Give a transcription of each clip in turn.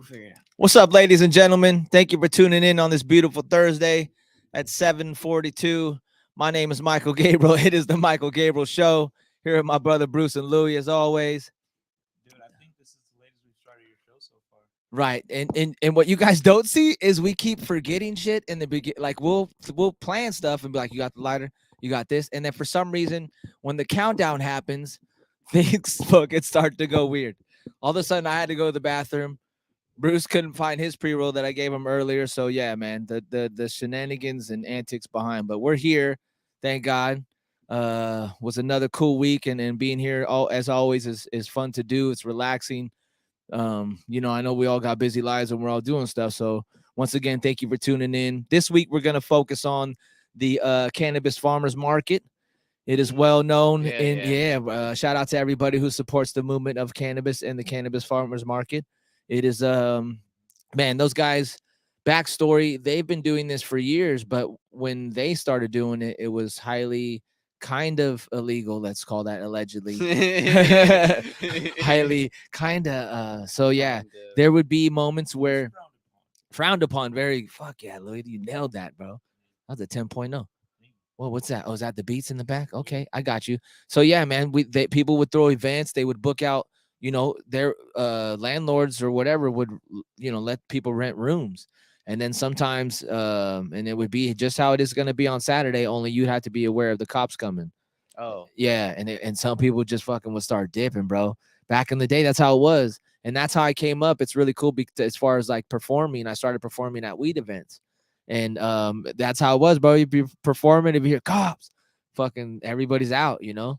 figure it out. What's up, ladies and gentlemen? Thank you for tuning in on this beautiful Thursday at 7:42. My name is Michael Gabriel. It is the Michael Gabriel Show. Here with my brother Bruce and Louie, as always. Dude, I think this is the latest we've started your show so far. Right, and what you guys don't see is we keep forgetting shit in the beginning. Like we'll plan stuff and be like, "You got the lighter, you got this," and then for some reason, when the countdown happens, things fucking start to go weird. All of a sudden, I had to go to the bathroom. Bruce couldn't find his pre-roll that I gave him earlier. So yeah, man, the shenanigans and antics behind. But we're here, thank God. Was another cool week, and being here as always is fun to do. It's relaxing. I know we all got busy lives and we're all doing stuff. So once again, thank you for tuning in. This week we're gonna focus on the cannabis farmers market. It is well known shout out to everybody who supports the movement of cannabis and the cannabis farmers market. It is man, those guys, backstory, they've been doing this for years, but when they started doing it, it was highly kind of illegal, let's call that, allegedly. Highly kind of so yeah, there would be moments where frowned upon, very fuck yeah, Louis, you nailed that, bro. That was a 10.0. Well, what's that? Oh, is that the beats in the back? Okay, I got you. So yeah, man, people would throw events. They would book out, their landlords or whatever would, let people rent rooms. And then sometimes, and it would be just how it is going to be on Saturday. Only you'd have to be aware of the cops coming. Oh, yeah, and some people just fucking would start dipping, bro. Back in the day, that's how it was, and that's how I came up. It's really cool because as far as like performing, I started performing at weed events. And that's how it was, bro. You'd be performing, if you hear cops, fucking everybody's out, you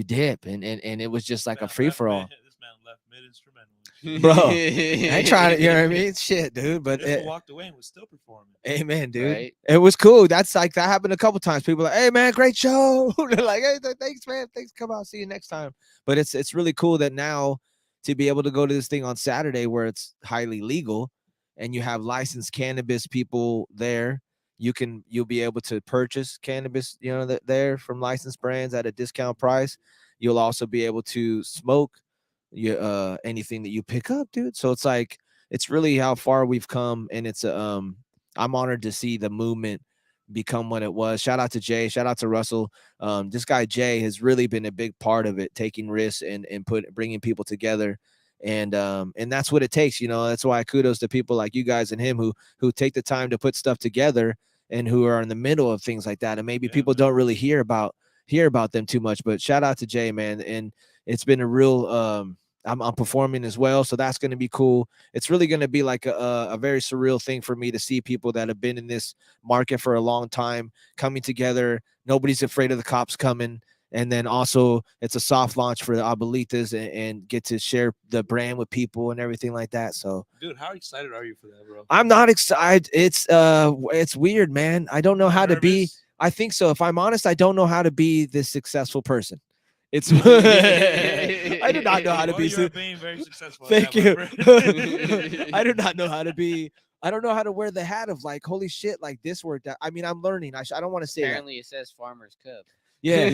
dip. And it was just like a free for all. This man left mid-instrumental. Bro, I ain't trying to, you know what I mean? Shit, dude. But it walked away and was still performing. Amen, dude. Right. It was cool. That's like, that happened a couple times. People are like, hey, man, great show. They're like, hey, thanks, man. Thanks. Come out. See you next time. But it's really cool that now to be able to go to this thing on Saturday where it's highly legal, and you have licensed cannabis people there, you'll be able to purchase cannabis, there from licensed brands at a discount price. You'll also be able to smoke anything that you pick up, dude. So it's like, it's really how far we've come, and it's I'm honored to see the movement become what it was. Shout out to Jay, shout out to Russell. This guy Jay has really been a big part of it, taking risks and bringing people together. And that's what it takes, that's why kudos to people like you guys and him who take the time to put stuff together and who are in the middle of things like that. And maybe people don't really hear about them too much, but shout out to Jay, man. And it's been a real I'm performing as well, so that's going to be cool. It's really going to be like a very surreal thing for me to see people that have been in this market for a long time coming together. Nobody's afraid of the cops coming. And then also it's a soft launch for the Abuelitas and get to share the brand with people and everything like that. So, dude, how excited are you for that, bro? I'm not excited. It's weird, man. I don't know how to be. I think so. If I'm honest, I don't know how to be this successful person. It's I do not know how to be. You're being very successful. Thank you. I do not know how to be. I don't know how to wear the hat of like, holy shit, like this worked out. I mean, I'm learning. I don't want to say apparently it says Farmer's Cup. Yeah.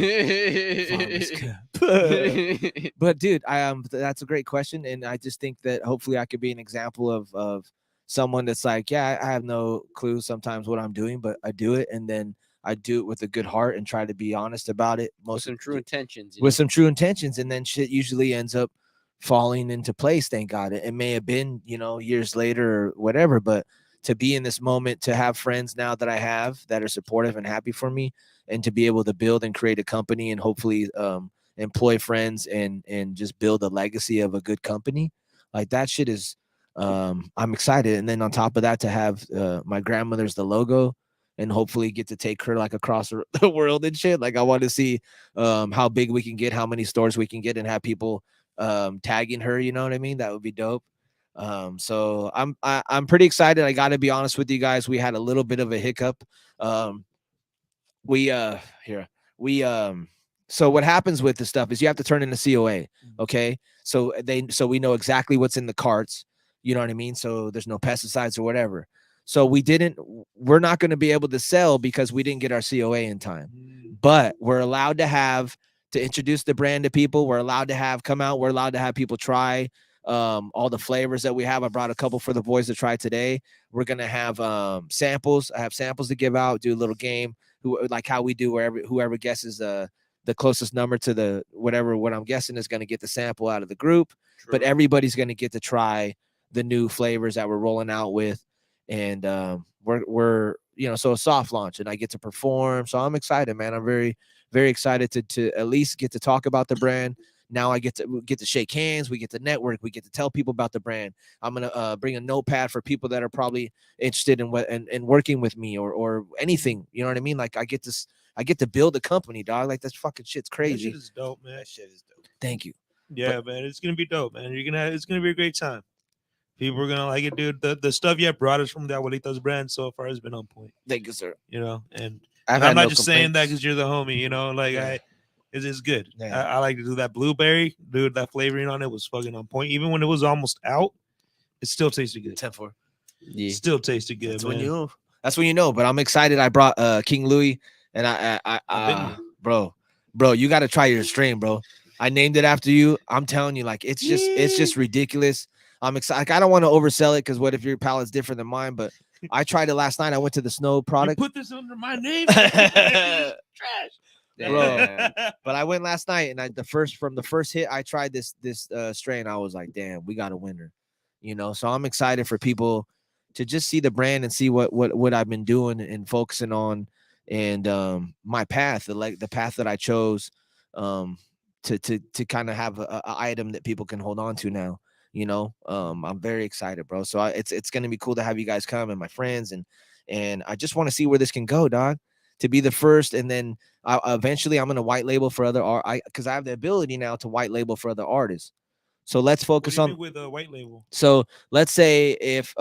But dude, that's a great question, and I just think that hopefully I could be an example of someone that's like, yeah, I have no clue sometimes what I'm doing, but I do it, and then I do it with a good heart and try to be honest about it. With some true intentions. With some true intentions, and then shit usually ends up falling into place. Thank God. It may have been, years later or whatever, but to be in this moment, to have friends now that I have that are supportive and happy for me, and to be able to build and create a company and hopefully employ friends and just build a legacy of a good company, like that shit is, I'm excited. And then on top of that, to have my grandmother's the logo, and hopefully get to take her like across the world and shit. Like I want to see how big we can get, how many stores we can get, and have people tagging her. You know what I mean? That would be dope. So I'm pretty excited. I got to be honest with you guys. We had a little bit of a hiccup. So what happens with this stuff is you have to turn in a COA. Okay. So we know exactly what's in the carts. You know what I mean? So there's no pesticides or whatever. So we're not going to be able to sell because we didn't get our COA in time, but we're allowed to introduce the brand to people. We're allowed to come out. We're allowed to have people try. all the flavors that we have. I brought a couple for the boys to try today. We're gonna have samples. I have samples to give out, do a little game, like how we do, where whoever guesses the closest number to the whatever what I'm guessing is gonna get the sample out of the group. True. But everybody's gonna get to try the new flavors that we're rolling out with, and we're so a soft launch, and I get to perform. So I'm excited, man. I'm very, very excited to at least get to talk about the brand. Now I get to shake hands. We get to network. We get to tell people about the brand. I'm gonna bring a notepad for people that are probably interested in working with me or anything. You know what I mean? Like I get to build a company, dog. Like that fucking shit's That crazy. shit is dope, man. That shit is dope. Thank you. Yeah, man, it's gonna be dope, man. It's gonna be a great time. People are gonna like it, dude. The stuff you have brought us from the Abuelitas brand so far has been on point. Thank you, sir. And I've I'm had not no just saying that complaints. because you're the homie, like Yeah. it's good. Yeah. I like to do that blueberry, dude. That flavoring on it was fucking on point. Even when it was almost out, it still tasted good. 10-4. Yeah. Still tasted good, That's man. when you know. But I'm excited. I brought King Louis, and I've been bro, you got to try your strain, bro. I named it after you. I'm telling you, like it's just ridiculous. I'm excited. Like, I don't want to oversell it because what if your palate's different than mine? But I tried it last night. I went to the Snow You product. put this under my name, trash. Bro. But I went last night, and from the first hit, I tried this strain. I was like, damn, we got a winner. So I'm excited for people to just see the brand and see what I've been doing and focusing on, and my path, the path that I chose, to kind of have a item that people can hold on to now. I'm very excited, bro. So it's gonna be cool to have you guys come and my friends, and I just want to see where this can go, dog. To be the first, and then eventually I'm gonna white label for other art. Because I have the ability now to white label for other artists. So let's focus on with a white label. So let's say if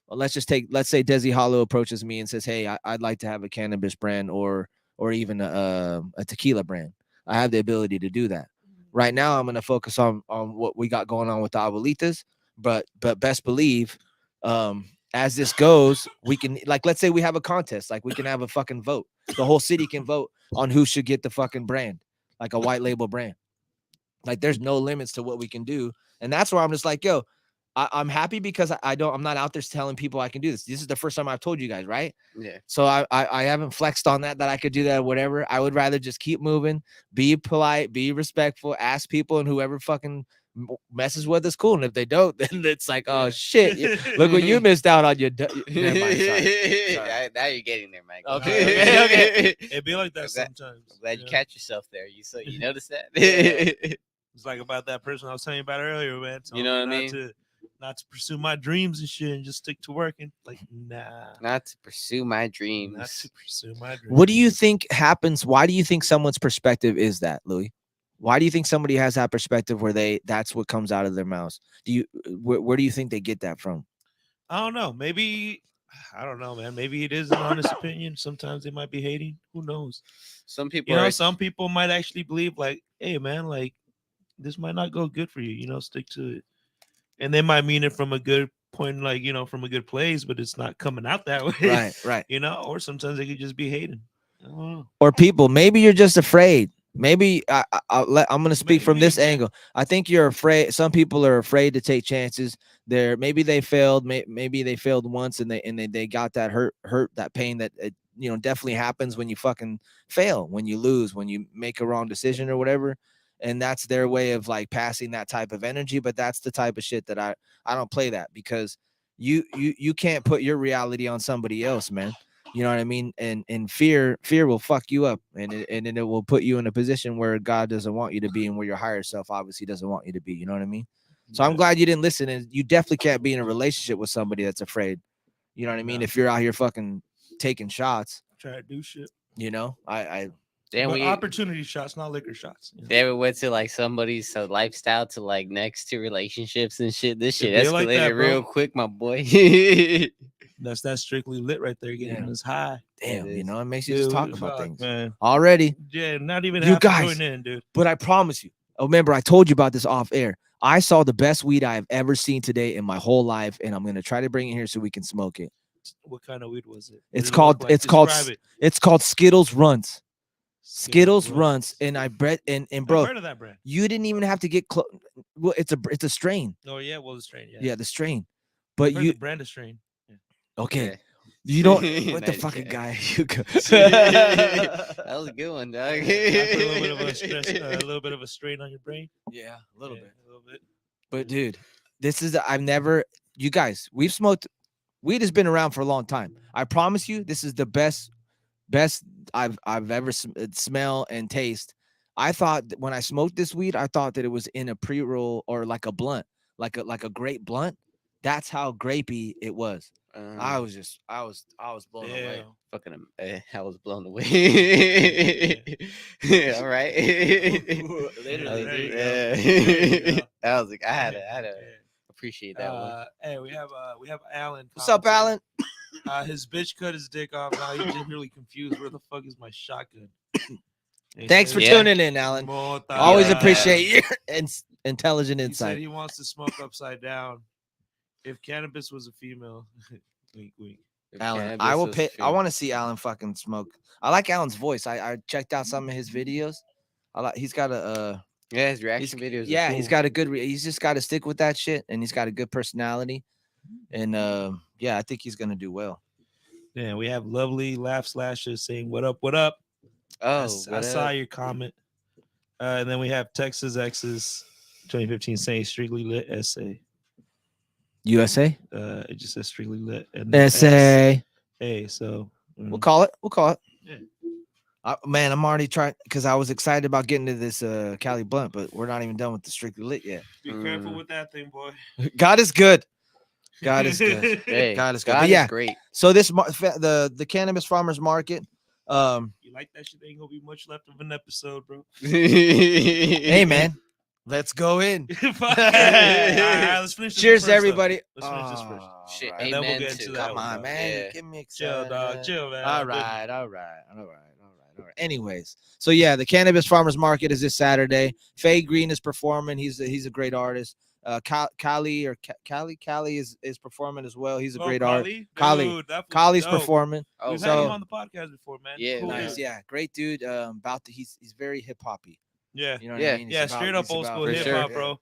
let's say Desi Hollow approaches me and says, hey, I'd like to have a cannabis brand or even a tequila brand. I have the ability to do that. Right now, I'm going to focus on what we got going on with the Abuelitas, but best believe, as this goes, we can, like, let's say we have a contest, like we can have a fucking vote. The whole city can vote on who should get the fucking brand, like a white label brand. Like there's no limits to what we can do. And that's where I'm just like, yo, I'm happy because I'm not out there telling people I can do this. This is the first time I've told you guys, right? Yeah. So I haven't flexed on that I could do that or whatever. I would rather just keep moving, be polite, be respectful, ask people, and whoever fucking messes with us, cool. And if they don't, then it's like, oh shit, look what you missed out on your. Never mind, sorry. Now you're getting there, Mike. Okay. It'd be like that sometimes. I'm glad you catch yourself there. You notice that? It's like about that person I was telling you about earlier, man. You know what I mean? Not to pursue my dreams and shit and just stick to working. Like, nah. Not to pursue my dreams. Not to pursue my dreams. What do you think happens? Why do you think someone's perspective is that, Louis? Why do you think somebody has that perspective where that's what comes out of their mouths? Where do you think they get that from? I don't know. Maybe, I don't know, man. Maybe it is an honest opinion. Sometimes they might be hating. Who knows? Some people, some people might actually believe like, hey, man, like this might not go good for you. Stick to it. And they might mean it from a good point, like, from a good place, but it's not coming out that way. Right. Or sometimes they could just be hating. I don't know. Or people, maybe you're just afraid. Maybe I'm going to speak from this angle. I think you're afraid. Some people are afraid to take chances. Maybe they failed. Maybe they failed once, and they got that hurt, that pain that definitely happens when you fucking fail, when you lose, when you make a wrong decision or whatever. And that's their way of like passing that type of energy. But that's the type of shit that I don't play that, because you can't put your reality on somebody else, man. You know what I mean? And fear will fuck you up, and it will put you in a position where God doesn't want you to be, and where your higher self obviously doesn't want you to be. You know what I mean? So I'm glad you didn't listen, and you definitely can't be in a relationship with somebody that's afraid. You know what I mean? If you're out here fucking taking shots, try to do shit. Damn, opportunity shots, not liquor shots. They ever went to like somebody's lifestyle to like next to relationships and shit. This shit It'd be escalated like that, bro. real quick, my boy. That's strictly lit right there, getting us high. Damn, it makes you just talk about things, man. Already. Yeah, not even you half guys, going in, dude. But I promise you. Remember, I told you about this off air. I saw the best weed I have ever seen today in my whole life, and I'm gonna try to bring it here so we can smoke it. What kind of weed was it? It's called Skittles Runs. Skittles Runts, and I bred and I've bro, heard of that brand. you didn't even have to get close. Well, it's a strain. Oh yeah, well the strain. Yeah, Yeah, the strain. I've But heard you the brand of strain. okay? Yeah. You don't. What the Nice fucking guy. guy? You go. That was a good one, dog. I put a little bit of a stress, a little bit of a strain on your brain. Yeah, a little Yeah, bit. a little bit. But dude, this is I've never. You guys, we've smoked. Weed has been around for a long time. I promise you, this is the best I've ever smell and taste. I thought that when I smoked this weed, I thought that it was in a pre-roll or like a blunt, like a grape blunt. That's how grapey it was. I was blown away. Yeah. Fucking, I was blown away. All right. Literally, There you dude. go. There you go. I was like, I had to Yeah. appreciate that one. Hey, we have Alan. What's up, commenting. Alan? His bitch cut his dick off. Now he's just really confused. Where the fuck is my shotgun? And he Thanks said- for Yeah. tuning in, Alan. Mota. Always Yeah. appreciate your intelligent He said insight. he wants to smoke upside down. If cannabis was a female, wink, wink. If Alan, cannabis I will was pay. I true. want to see Alan fucking smoke. I like Alan's voice. I checked out some of his videos. I like. He's got a. Yeah, his reaction videos. are Yeah, he's cool. got a good. He's just got to stick with that shit, and he's got a good personality. And yeah, I think he's gonna do well. Yeah, we have lovely laugh slashes saying "What up? What up?" I Oh, I saw your comment. And then we have Texas X's 2015 saying "Strictly Lit essay." USA. It just says "Strictly Lit" and then SA. Hey, so We'll call it. We'll call it. Yeah. Man, I'm already trying because I was excited about getting to this Cali blunt, but we're not even done with the strictly lit yet. be careful with that thing, boy. God is good. God is good. Hey, God is good. God But is yeah, great. so this the cannabis farmers market. You like that shit? Ain't gonna be much left of an episode, bro. Hey man, let's go in. Fuck it. All right, let's finish. This Cheers, first, to everybody. Let's finish this first. Shit, Alright. And then we'll amen get to into that that Come one, on, dog. man. Yeah. Give me Chill, excited. dog. Chill, man. All right. Anyways, so yeah, the cannabis farmers market is this Saturday. Faye Green is performing. He's a great artist. Kali is performing as well. He's a great artist. Kali. Kali's performing. Oh, We've so- had him on the podcast before, man. Yeah, Cool Nice, dude. yeah, great dude. He's very hip hoppy. Yeah. You know what Yeah. I mean? He's Yeah, about- straight up he's old about- school For hip sure. hop, bro.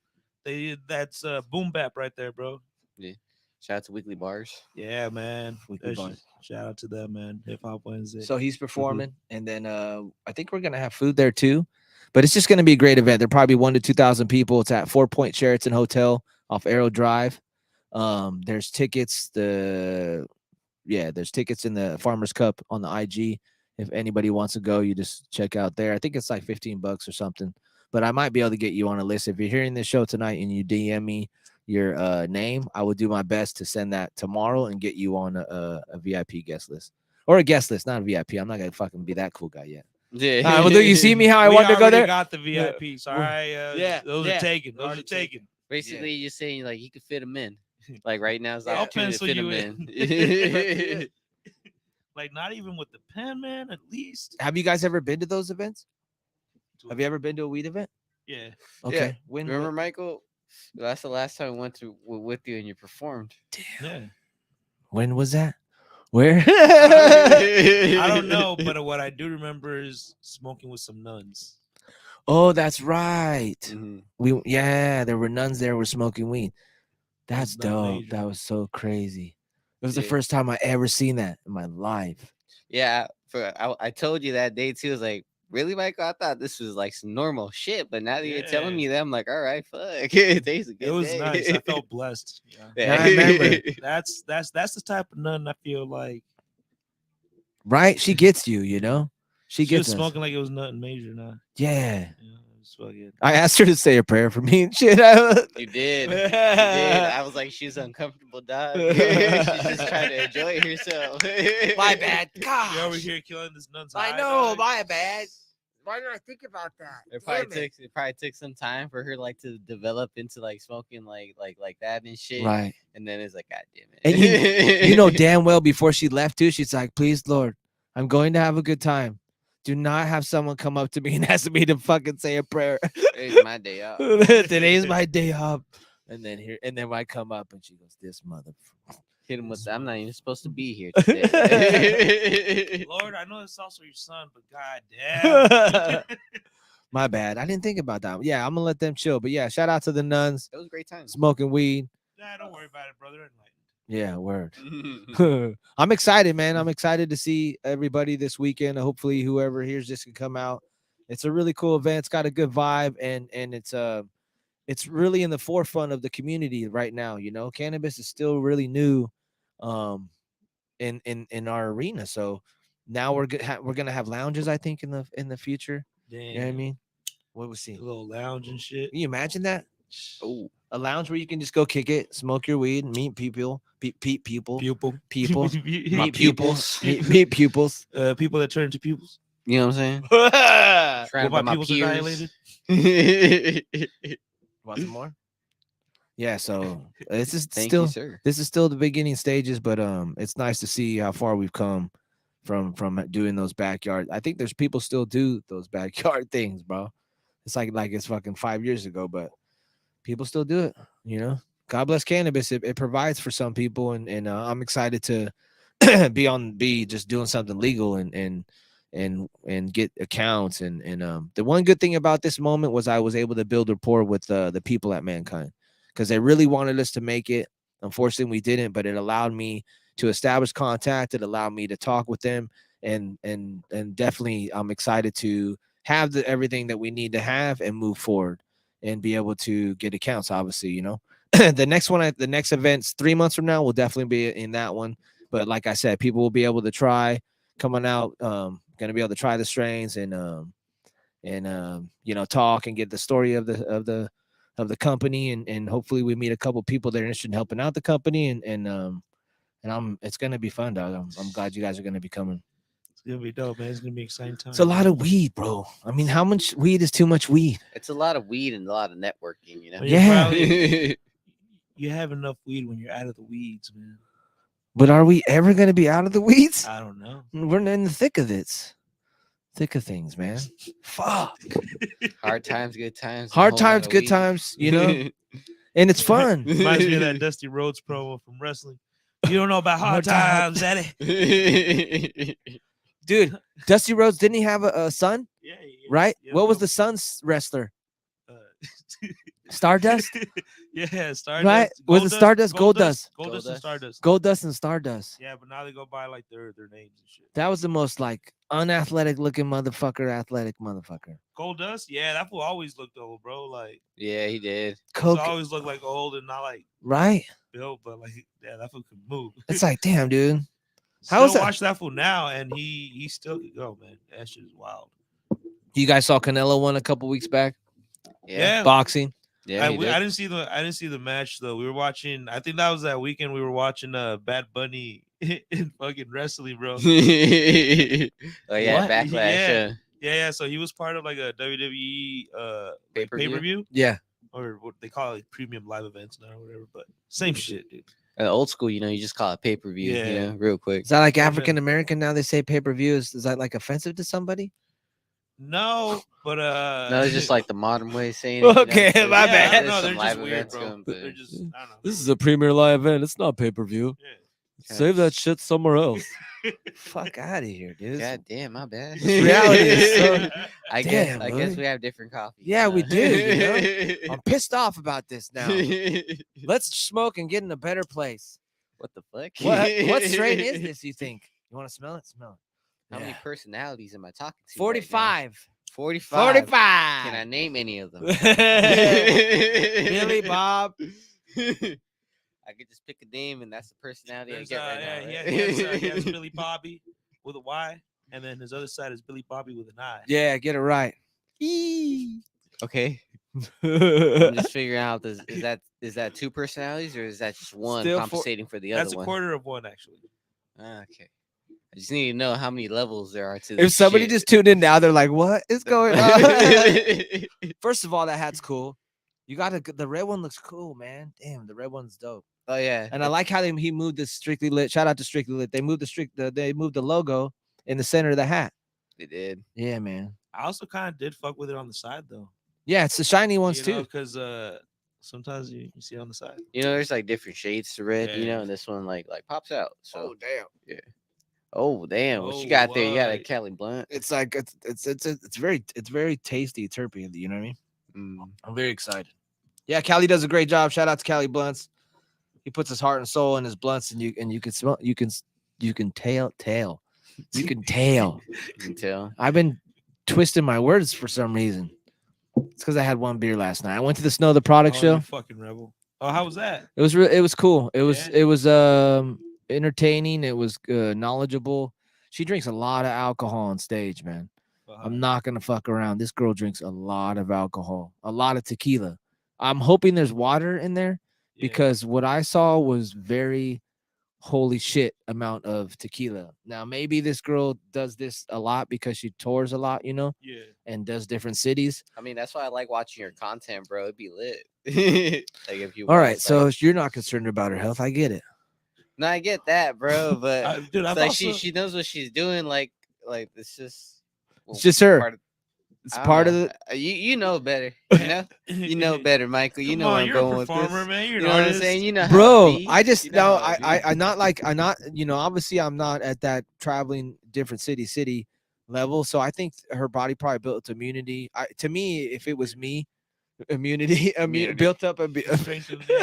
That's boom bap right there, bro. Shout out to Weekly Bars. Yeah, man. Weekly That shit- Bars. Shout out to them, man. Hip Hop Wednesday. So he's performing, and then I think we're gonna have food there too. But it's just gonna be a great event. There probably 1,000 to 2,000 people. It's at 4 Point Sheraton Hotel off Arrow Drive. There's tickets. There's tickets in the Farmers Cup on the IG. If anybody wants to go, you just check out there. I think it's like $15 or something. But I might be able to get you on a list. If you're hearing this show tonight and you DM me your name, I will do my best to send that tomorrow and get you on a VIP guest list. Or a guest list, not a VIP. I'm not gonna fucking be that cool guy yet. Yeah. Well, do you see me how I We wanted to go already there? got the VIPs. All right. Yeah, Those yeah. are taken. Those Already are taken. Basically, you're saying like you could fit them in. Like right now, it's the I'll opportunity to pencil fit you them in. in. Like not even with the pen, man. At least. Have you guys ever been to those events? Have you ever been to a weed event? Yeah. Okay. Remember, Michael? That's the last time I went to with you and you performed. Yeah. When was that? Where? I don't know, but what I do remember is smoking with some nuns. Oh, that's right. Mhm. There were nuns there who were smoking weed. That's That's not dope. major. That was so crazy. It was the Yeah. first time I ever seen that in my life. Yeah, I told you that day too. I was like, really, Michael? I thought this was like some normal shit, but now that you're telling Yeah. me that, I'm like, all right, fuck. Today's a good It was day. nice. I felt blessed. Yeah. Yeah, I remember. That's the type of nun I feel like Right? She gets you, you know? She she was gets us. smoking like it was nothing major now. Yeah. It's fucking I asked her to say a prayer for me and shit. You did. You did. I was like, she's uncomfortable, dog. She's just trying to enjoy herself. My bad. God. you're over here killing this nun's I eye, know, dog. my bad. Why did I think about that? It probably took some time for her like to develop into like smoking like that and shit. Right. And then it's like, God damn it. And you know damn well before she left too, she's like, please, Lord, I'm going to have a good time. Do not have someone come up to me and ask me to fucking say a prayer. It's my day off. Today's my day off. And then when I come up and she goes, this mother. Hit him with. I'm not even supposed to be here today. Lord, I know it's also your son, but god damn. My bad. I didn't think about that. Yeah, I'm gonna let them chill. But yeah, shout out to the nuns It was a great time. smoking weed. Nah, don't worry about it, brother. Enlightened. Yeah, word. I'm excited, man. I'm excited to see everybody this weekend. Hopefully, whoever hears this can come out. It's a really cool event. It's got a good vibe, and it's really in the forefront of the community right now. You know, cannabis is still really new, in our arena. So now we're gonna have lounges, I think, in the future. Damn. You know what I mean? What was A see? little lounge and shit. Can you imagine that? Oh, A lounge where you can just go kick it, smoke your weed, meet people, people, People. my Meet pupils, pupils. meet pupils. People that turn into pupils. you know what I'm saying? Well, Surrounded my by my pupils are peers. Want some more? Yeah, so this is Thank still you, sir. this is still the beginning stages, but it's nice to see how far we've come from doing those backyard. I think there's people still do those backyard things, bro. It's like it's fucking 5 years ago, but people still do it. You know, God bless cannabis. It provides for some people, and I'm excited to be just doing something legal and get accounts and the one good thing about this moment was I was able to build rapport with the people at Mankind because they really wanted us to make it. Unfortunately, we didn't, but it allowed me to establish contact. It allowed me to talk with them, and definitely I'm excited to have everything that we need to have and move forward and be able to get accounts. Obviously, you know, the next event's 3 months from now. We'll definitely be in that one. But like I said, people will be able to try coming out. Going to be able to try the strains and you know, talk and get the story of the company, and hopefully we meet a couple people that are interested in helping out the company, and it's going to be fun, dog. I'm glad you guys are going to be coming. It's gonna be dope, man. It's gonna be an exciting time. It's a lot of weed, bro. I mean, how much weed is too much weed? It's a lot of weed and a lot of networking, you know. But Yeah. you have enough weed when you're out of the weeds, man. But are we ever going to be out of the weeds? I don't know. We're in the thick of it. Thick of things, man. Fuck. Hard times, good times. Hard times, good times, you know, and it's fun. Reminds me of that Dusty Rhodes promo from wrestling. You don't know about hard times, Daddy. Dude, Dusty Rhodes, didn't he have a son? Yeah, Right? yeah, What was bro. the son's wrestler? Uh, Stardust? Yeah, Stardust. Right? Was it Stardust? Goldust. Goldust and Stardust. Goldust and Stardust. Yeah, but now they go by like their names and shit. That was the most like unathletic looking motherfucker, athletic motherfucker. Goldust, yeah, that fool always looked old, bro. Like, Yeah, he did. Coke, always looked like old and not like right? built, but like, yeah, that fool could move. It's like, damn, dude. Still how is that? watch that fool now, and he still could go, man. That shit is wild. You guys saw Canelo one a couple weeks back, Yeah, boxing. Yeah, I he did. didn't see the match though. We were watching. I think that was that weekend. We were watching Bad Bunny in fucking wrestling, bro. Oh yeah, What? backlash. Yeah. Yeah. So he was part of like a WWE Pay-per-view? pay-per-view, Yeah. or what they call it, like premium live events now or whatever. But same shit, dude. Old school, you know, you just call it pay-per-view, Yeah. you know, real quick. Is that like Yeah, man. African American now? They say pay per view. Is that like offensive to somebody? No, but No, it's just like the modern way of saying it. Okay, you know? my yeah, bad. I There's don't know. some They're just live weird, events bro. going, but They're just I don't know. This is a premier live event. It's not pay per view. Yeah. Save that shit somewhere else. Fuck out of here, dude. God damn, my bad. reality is so- I Damn, guess Louis. we have different coffee. Yeah, we do, you I'm pissed off about this now. Let's smoke and get in a better place. What the fuck? What strain is this, you think? You want to smell it? Smell it. How many Yeah. personalities am I talking to? 45. 45. 45. Can I name any of them? Billy Bob. I could just pick a name, and that's the personality There's, I get right yeah, now. he has Billy Bobby with a Y, and then his other side is Billy Bobby with an I. Yeah, get it right. Okay, I'm just figuring out is that two personalities or is that just one Still compensating for the That's other a one? quarter of one, actually. Okay, I just need to know how many levels there are to If this somebody shit. just tuned in now, they're like, "What is going on?" First of all, that hat's cool. You got the red one looks cool, man. Damn, the red one's dope. Oh yeah, And I like how he moved this Strictly Lit. Shout out to Strictly Lit. They moved they moved the logo in the center of the hat. they did. Yeah, man. I also kind of did fuck with it on the side though. Yeah, it's the shiny ones too. Because sometimes you see it on the side. You know, there's like different shades to red. You Yeah. know, and this one like pops out. So damn! oh damn, what you Oh, got there? You got a what? Cali blunt. It's like it's very tasty terpene. You know what I mean? Mm. I'm very excited. Yeah, Cali does a great job. Shout out to Cali Blunts. He puts his heart and soul in his blunts, and you can smell. You can tail. You can tail. You can tell. I've been twisting my words for some reason. It's because I had one beer last night. I went to the Snow the Product Oh, show. you fucking rebel. Oh, how was that? It was it was cool. It was Yeah. entertaining. It was knowledgeable. She drinks a lot of alcohol on stage, man. I'm not gonna fuck around. This girl drinks a lot of alcohol, a lot of tequila. I'm hoping there's water in there because what I saw was very holy shit amount of tequila. Now maybe this girl does this a lot because she tours a lot, you know, and does different cities. I mean, that's why I like watching your content, bro. It'd be lit. Like if you. All right, watch, so like, you're not concerned about her health. I get it. no, I get that, bro. But dude, it's I've like also, she knows what she's doing. Like it's just. It's just her. Part of, It's I part don't of know. the. You know better. You know. You know better, Michael. You Come know on, where I'm you're a going with performer, this. man. You're You an know what I'm artist. saying? You know, how Bro, it be. I just You know no, how it be. I'm not, you know, obviously I'm not at that traveling different city level. So I think her body probably built immunity. To me, if it was me, immunity. Built up a Strength of Did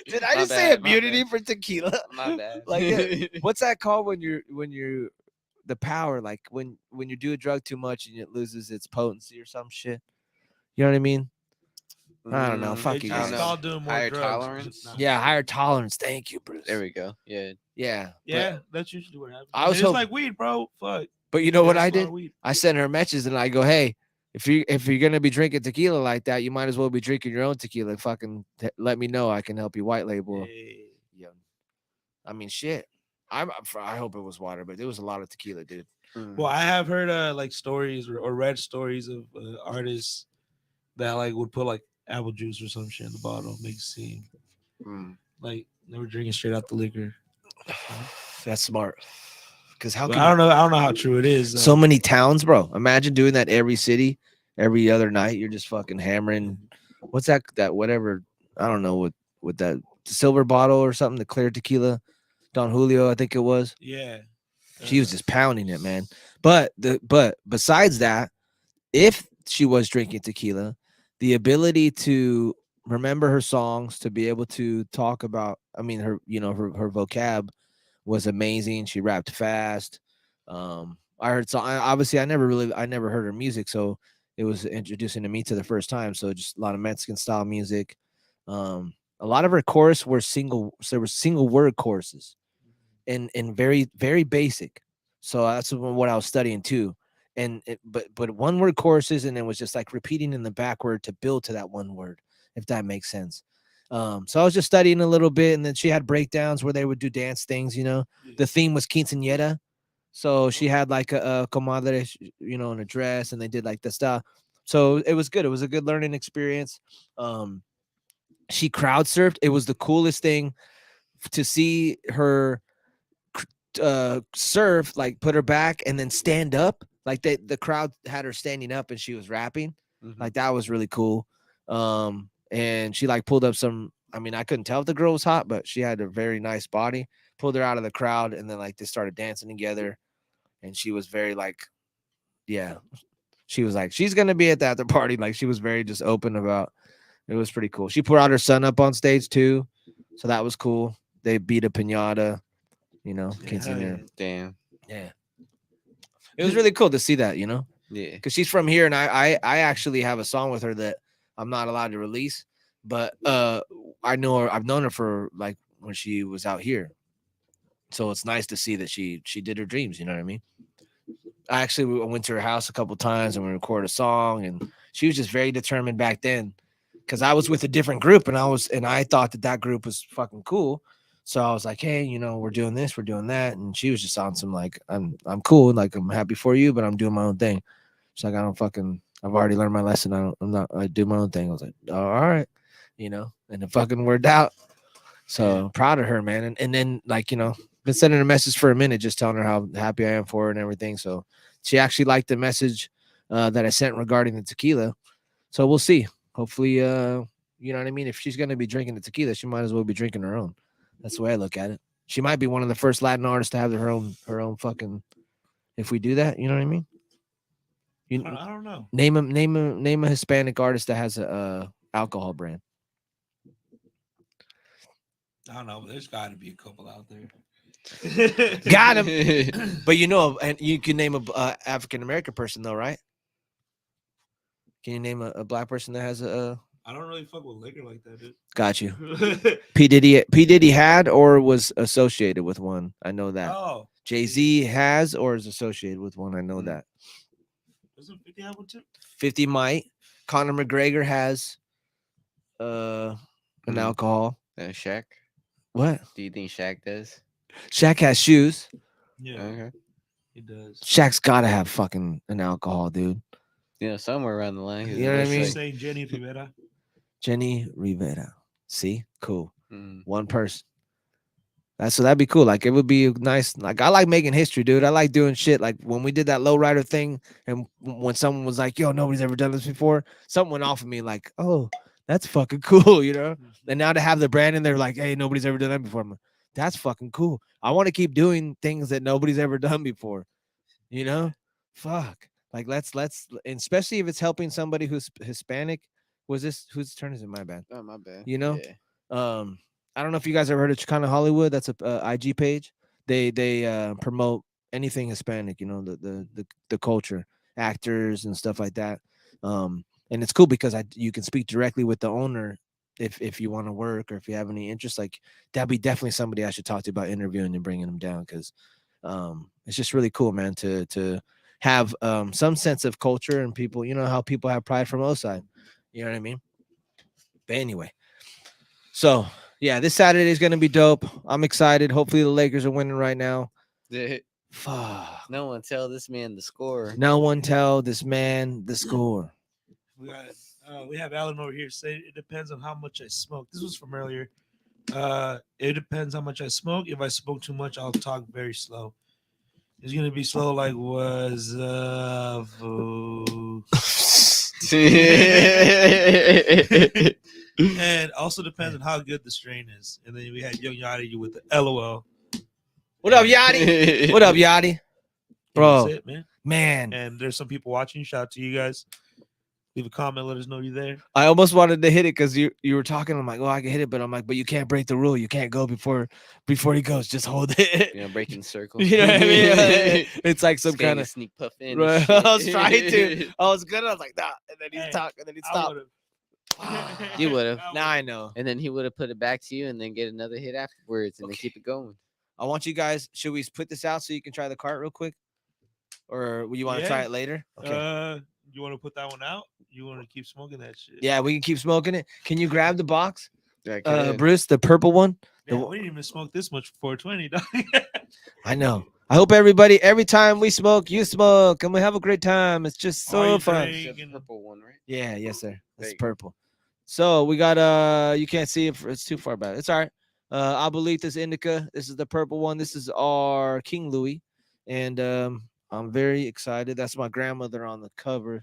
the- I My just say bad, my immunity bad. for tequila? My bad. Like what's that called when you're the power, like when you do a drug too much and it loses its potency or some shit? You know what I mean? I don't know. Fuck It's you I don't guys. just know. all doing more Higher drugs. tolerance? Nah. Yeah, higher tolerance. Thank you, Bruce. There we go. Yeah. Yeah. Yeah, that's usually what happens. I was It's hoping- like weed, bro. Fuck. But you know what Yeah, I it's a lot did? of weed. I sent her a message and I go, hey, if you're gonna be drinking tequila like that, you might as well be drinking your own tequila. Fucking let me know. I can help you white label. Hey. Yeah. I mean, shit. I hope it was water, but there was a lot of tequila, dude. Well, I have heard like stories or read stories of artists that like would put like apple juice or some shit in the bottle, make it seem like they were drinking straight out the liquor. That's smart. Because how But can I don't know how true it is. so many towns, bro? Imagine doing that every city, every other night. You're just fucking hammering. What's that whatever? I don't know what that silver bottle or something, the clear tequila, Don Julio, I think it was. Yeah. She was just pounding it, man. But besides that, if she was drinking tequila, the ability to remember her songs, to be able to talk about, I mean, her, you know, her vocab was amazing. She rapped fast. I heard so obviously I never heard her music, so it was introducing to me to the first time. So just a lot of Mexican style music. A lot of her chorus were single word choruses, and very very basic. So that's what I was studying too. And but one word choruses, and it was just like repeating in the backward to build to that one word, if that makes sense. So I was just studying a little bit, and then she had breakdowns where they would do dance things. You know, the theme was quinceañera, so she had like a comadre, you know, in a dress, and they did like the stuff. So it was good. It was a good learning experience. She crowd surfed. It was the coolest thing to see her surf, like put her back and then stand up. Like the crowd had her standing up and she was rapping. Like that was really cool. And she like pulled up some, I mean, I couldn't tell if the girl was hot, but she had a very nice body. Pulled her out of the crowd, and then like they started dancing together. And she was very like, yeah, she was like, she's gonna be at the after party. Like she was very just open about. It was pretty cool. She put out her son up on stage too, so that was cool. They beat a piñata, you know, quinceañera. Damn. Yeah, it was really cool to see that, you know. Yeah. Because she's from here, and I actually have a song with her that I'm not allowed to release, but I know her. I've known her for like when she was out here, so it's nice to see that she did her dreams. You know what I mean? I actually went to her house a couple times and we recorded a song, and she was just very determined back then. Because I was with a different group, and I thought that group was fucking cool. So I was like, hey, you know, we're doing this, we're doing that, and she was just on some like, I'm cool, like I'm happy for you, but I'm doing my own thing. She's like, I've already learned my lesson. I do my own thing. I was like, oh, all right, you know, and it fucking worked out. So proud of her, man. And then like, you know, been sending her a message for a minute, just telling her how happy I am for her and everything. So she actually liked the message that I sent regarding the tequila. So we'll see. hopefully, you know what I mean. If she's gonna be drinking the tequila, she might as well be drinking her own. That's the way I look at it. She might be one of the first Latin artists to have her own fucking. If we do that, you know what I mean. You I don't know. name a Hispanic artist that has a alcohol brand. I don't know. But there's got to be a couple out there. Got him. But and you can name a African American person though, right? Can you name a black person that has a? I don't really fuck with liquor like that, dude. Got you. P Diddy had or was associated with one. I know that. Oh, Jay-Z has or is associated with one. I know that. Doesn't 50 have one too? 50 might. Conor McGregor has an alcohol. Shaq. What? Do you think Shaq does? Shaq has shoes. Yeah, Okay. he does. Shaq's gotta have fucking an alcohol, dude. Somewhere around the line. You know what I mean? Saying Jenny Rivera. Jenny Rivera. See? Cool. Mm. One person. That'd be cool. Like it would be nice. Like I like making history, dude. I like doing shit. Like when we did that lowrider thing, and when someone was like, "Yo, nobody's ever done this before," something went off of me. Like, "Oh, that's fucking cool," you know. And now to have the brand in there, like, "Hey, nobody's ever done that before." I'm like, that's fucking cool. I want to keep doing things that nobody's ever done before. You know, fuck. Like let's, and especially if it's helping somebody who's Hispanic. Was this whose turn is it? My bad. Oh, my bad. You know. Yeah. I don't know if you guys ever heard of Chicana Hollywood. That's a IG page. They promote anything Hispanic, you know, the culture, actors and stuff like that. And it's cool because you can speak directly with the owner if you want to work or if you have any interest. Like that'd be definitely somebody I should talk to about interviewing and bringing them down because it's just really cool, man, to have some sense of culture and people. You know how people have pride from outside. You know what I mean? But anyway, so. Yeah, this Saturday is going to be dope. I'm excited. Hopefully the Lakers are winning right now. Fuck. No one tell this man the score. No one tell this man the score. We have Alan over here say it depends on how much I smoke. This was from earlier. It depends how much I smoke. If I smoke too much, I'll talk very slow. It's gonna be slow like was and also depends on how good the strain is. And then we had Young Yachty with the LOL. What up, Yachty? What up, Yachty? Bro, that's it, man. And there's some people watching. Shout out to you guys. Leave a comment. Let us know you're there. I almost wanted to hit it because you were talking. I'm like, oh, I can hit it, but I'm like, but you can't break the rule. You can't go before he goes. Just hold it. Breaking circles. You know what I mean? It's like some kind of sneak puff in. Right. I was trying to. I was good. I was like, nah. And then he'd talk, and then he'd stop. You would have. Now I know. And then he would have put it back to you and then get another hit afterwards and then keep it going. I want you guys, should we put this out so you can try the cart real quick? Or you want to try it later? Okay. You want to put that one out? You want to keep smoking that shit? Yeah, we can keep smoking it. Can you grab the box? Yeah, Bruce, the purple one? Man, we didn't even smoke this much for 420, dog. I know. I hope everybody, every time we smoke, you smoke, and we have a great time. It's just so fun. The purple one, right? Yeah, yes, sir. It's purple. So we got you can't see it, it's too far back. It's all right. Abuelitas Indica. This is the purple one. This is our King Louis. And I'm very excited. That's my grandmother on the cover.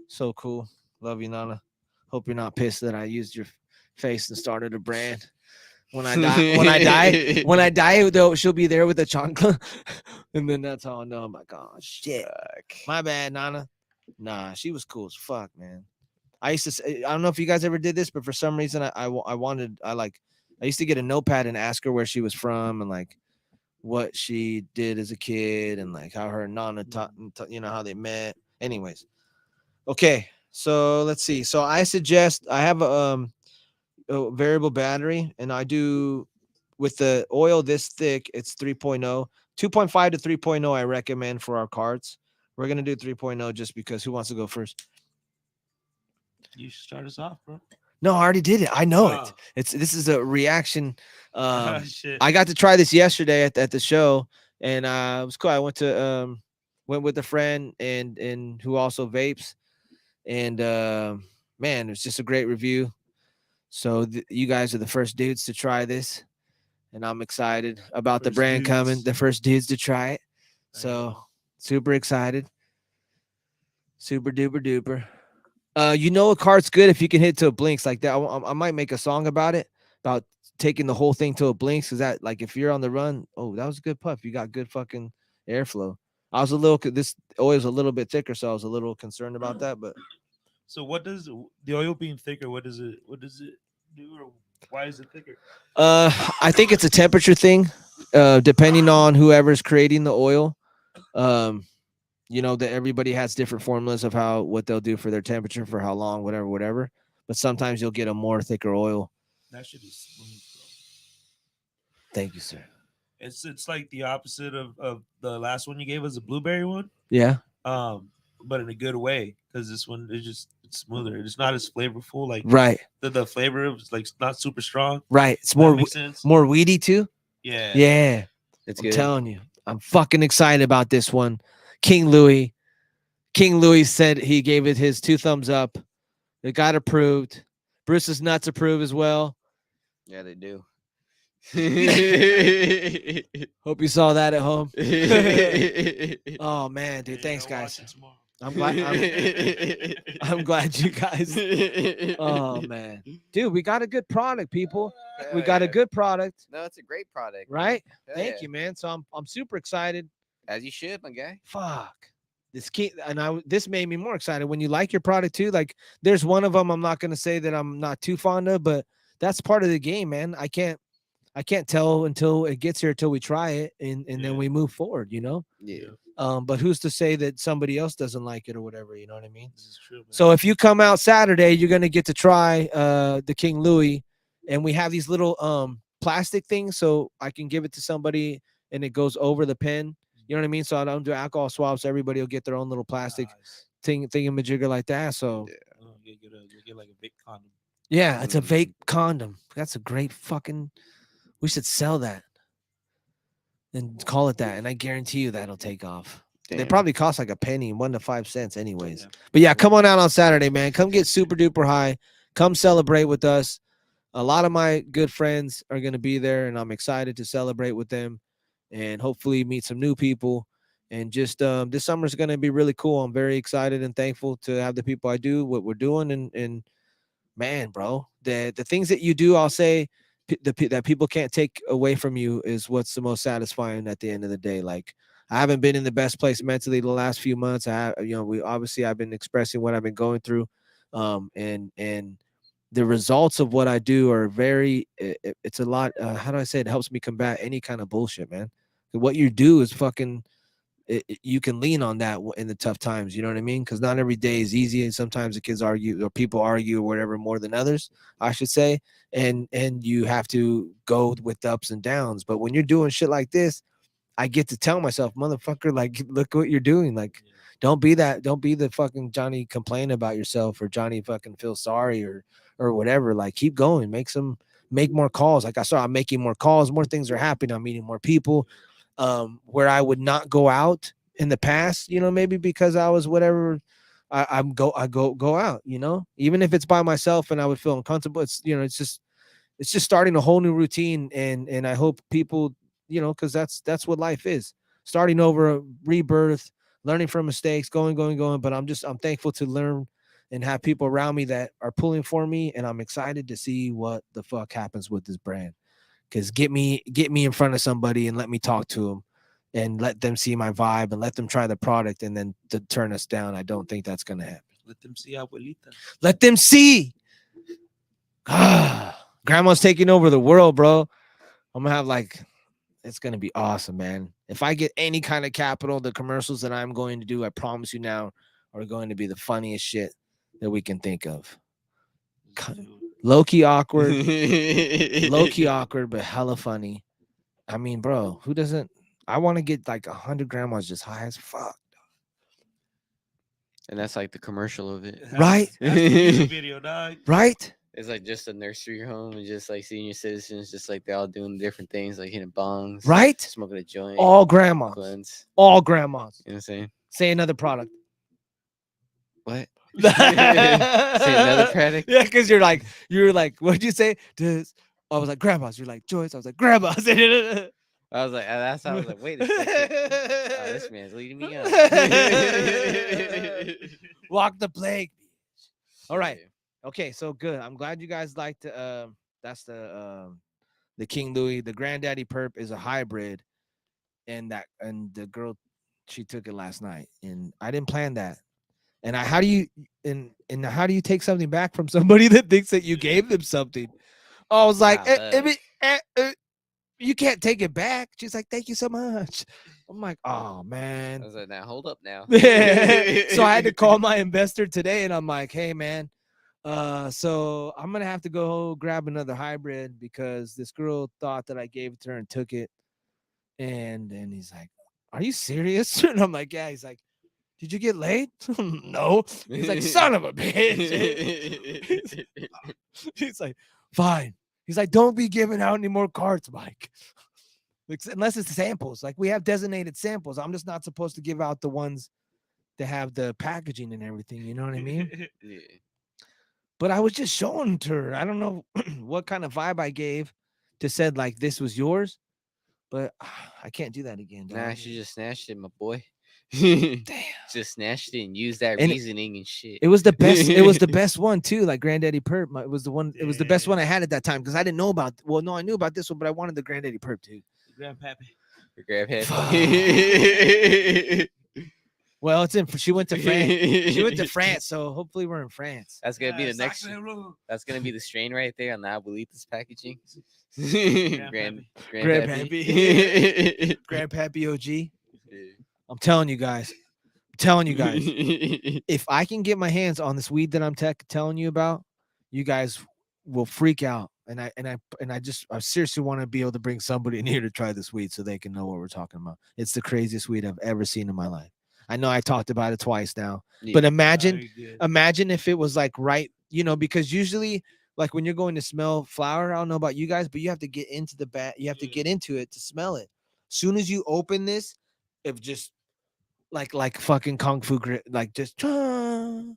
So cool. Love you, Nana. Hope you're not pissed that I used your face and started a brand. When I die, though, she'll be there with a chancla. And then that's how I know. I'm like, oh shit. Fuck. My bad, Nana. Nah, she was cool as fuck, man. I used to say, I don't know if you guys ever did this, but for some reason I used to get a notepad and ask her where she was from and like what she did as a kid and like how her and Nana taught, you know, how they met. Anyways. Okay. So let's see. So I suggest I have a variable battery and I do with the oil this thick, it's 3.0, 2.5 to 3.0. I recommend for our carts. We're going to do 3.0 just because who wants to go first? You should start us off, bro. No, I already did it. I know it. This is a reaction. Shit. I got to try this yesterday at the show, and it was cool. I went with a friend and who also vapes, and man, it's just a great review. So you guys are the first dudes to try this, and I'm excited about the brand coming. The first dudes to try it, so super excited, super duper duper. You know, a cart's good if you can hit to a blinks like that. I might make a song about it, about taking the whole thing to a blinks. Cause that, like, if you're on the run, oh, that was a good puff. You got good fucking airflow. I was a little, this oil's a little bit thicker, so I was a little concerned about that. But So what does the oil being thicker? What does it do, or why is it thicker? I think it's a temperature thing, depending on whoever's creating the oil. Um, you know that everybody has different formulas of how what they'll do for their temperature for how long, whatever. But sometimes you'll get a more thicker oil. That shit is smooth, bro. Thank you, sir. It's like the opposite of the last one you gave us, the blueberry one. Yeah. But in a good way, because this one is just it's smoother. It's not as flavorful. Like Right. The flavor is like not super strong. Right. It's That more makes sense. more weedy too. Yeah. Yeah. It's I'm good. telling you, I'm fucking excited about this one. King Louis said he gave it his 2 thumbs up. It got approved. Bruce's nuts approve as well. Yeah, they do. Hope you saw that at home. Oh man, dude, Yeah, thanks I'll watch guys. it tomorrow. I'm glad. I'm glad you guys. Oh man, dude, we got a good product, people. We got a good product, No, it's a great product, right? Hell Thank yeah. you, man. So I'm super excited. As you should, my guy. Fuck. This made me more excited when you like your product too. Like, there's one of them I'm not gonna say that I'm not too fond of, but that's part of the game, man. I can't tell until it gets here, till we try it, and then we move forward, you know. Yeah. But who's to say that somebody else doesn't like it or whatever, you know what I mean? This is true, man. So if you come out Saturday, you're gonna get to try the King Louis, and we have these little plastic things, so I can give it to somebody and it goes over the pen. You know what I mean? So I don't do alcohol swabs. So everybody will get their own little plastic Nice. thingamajigger like that. So Oh, you get like a big condom. yeah, it's a vape condom. That's a great fucking. We should sell that and call it that, and I guarantee you that'll take off. They Damn. probably cost like a penny, 1 to 5 cents, anyways. Yeah. But yeah, come on out on Saturday, man. Come get super duper high. Come celebrate with us. A lot of my good friends are going to be there, and I'm excited to celebrate with them, and hopefully meet some new people. And just this summer is going to be really cool. I'm very excited and thankful to have the people I do, what we're doing, and man, bro, the things that you do, I'll say that people can't take away from you is what's the most satisfying at the end of the day. Like, I haven't been in the best place mentally the last few months. I've been expressing what I've been going through, and the results of what I do are it's a lot. How do I say it? Helps me combat any kind of bullshit, man. What you do is fucking. You can lean on that in the tough times. You know what I mean? Because not every day is easy, and sometimes the kids argue or people argue or whatever more than others, I should say. And you have to go with the ups and downs. But when you're doing shit like this, I get to tell myself, motherfucker, like, look what you're doing. Like, don't be the fucking Johnny complain about yourself, or Johnny fucking feel sorry or whatever. Like, keep going, make more calls. Like, I'm making more calls, more things are happening. I'm meeting more people. Where I would not go out in the past, you know, maybe because I was whatever, I go out, you know, even if it's by myself and I would feel uncomfortable. It's, you know, it's just starting a whole new routine, and I hope people, you know, because that's what life is, starting over, a rebirth, learning from mistakes, going. But I'm thankful to learn and have people around me that are pulling for me, and I'm excited to see what the fuck happens with this brand. Because get me in front of somebody and let me talk to them and let them see my vibe and let them try the product, and then to turn us down. I don't think that's gonna happen. Let them see, abuelita. Let them see. Grandma's taking over the world, bro. I'm gonna have it's gonna be awesome, man. If I get any kind of capital, the commercials that I'm going to do, I promise you now, are going to be the funniest shit that we can think of. Low-key awkward, but hella funny. I mean, bro, who doesn't? I want to get like 100 grandmas just high as fuck. And that's like the commercial of it. Right? That's the music video, dog. Right? It's like just a nursery home and just like senior citizens, just like they're all doing different things, like hitting bongs, Right? smoking a joint, All grandmas. blunts. All grandmas. You know what I'm saying? Say another product. What? Say another product? Yeah, because you're like, what'd you say? I was like, grandmas. You're like, Joyce. I was like, grandmas. I was like, that's how I was like, wait a second. Oh, this man's leading me on. Walk the plank. All right. Yeah. Okay, so good. I'm glad you guys liked that's the King Louis. The Granddaddy Perp is a hybrid, and the girl, she took it last night, and I didn't plan that. And how do you how do you take something back from somebody that thinks that you gave them something? I was like, Nah, you can't take it back. She's like, thank you so much. I'm like, oh man. I was like, now hold up now. So I had to call my investor today, and I'm like, hey man, so I'm gonna have to go grab another hybrid because this girl thought that I gave it to her and took it. And he's like, are you serious? And I'm like, yeah. He's like, did you get laid? No. He's like, son of a bitch. He's like, fine. He's like, don't be giving out any more cards, Mike. Unless it's samples. Like, we have designated samples. I'm just not supposed to give out the ones that have the packaging and everything. You know what I mean? Yeah. But I was just showing it to her. I don't know what kind of vibe I gave to said like this was yours, but I can't do that again. Nah, dog. she just snatched it, my boy. Damn. Just snatched it and used that And reasoning and shit. It was the best. It was the best one too. Like Granddaddy Perp. It was the one. It was the best one I Yeah. had at that time because I didn't know about. Well, no, I knew about this one, but I wanted the Granddaddy Perp too. Grandpappy. Grab head. Well, it's in. She went to France. She went to France, so hopefully we're in France. That's gonna be the next. That's gonna be the strain right there on the Abuelitas packaging. Grandpappy. Grandpappy OG. I'm telling you guys. If I can get my hands on this weed that I'm telling you about, you guys will freak out. And I seriously want to be able to bring somebody in here to try this weed so they can know what we're talking about. It's the craziest weed I've ever seen in my life. I know I talked about it twice now, but imagine if it was like right, because usually like when you're going to smell flower, I don't know about you guys, but you have to get into the bat, you have to get into it to smell it. Soon as you open this, if just like fucking kung fu like just of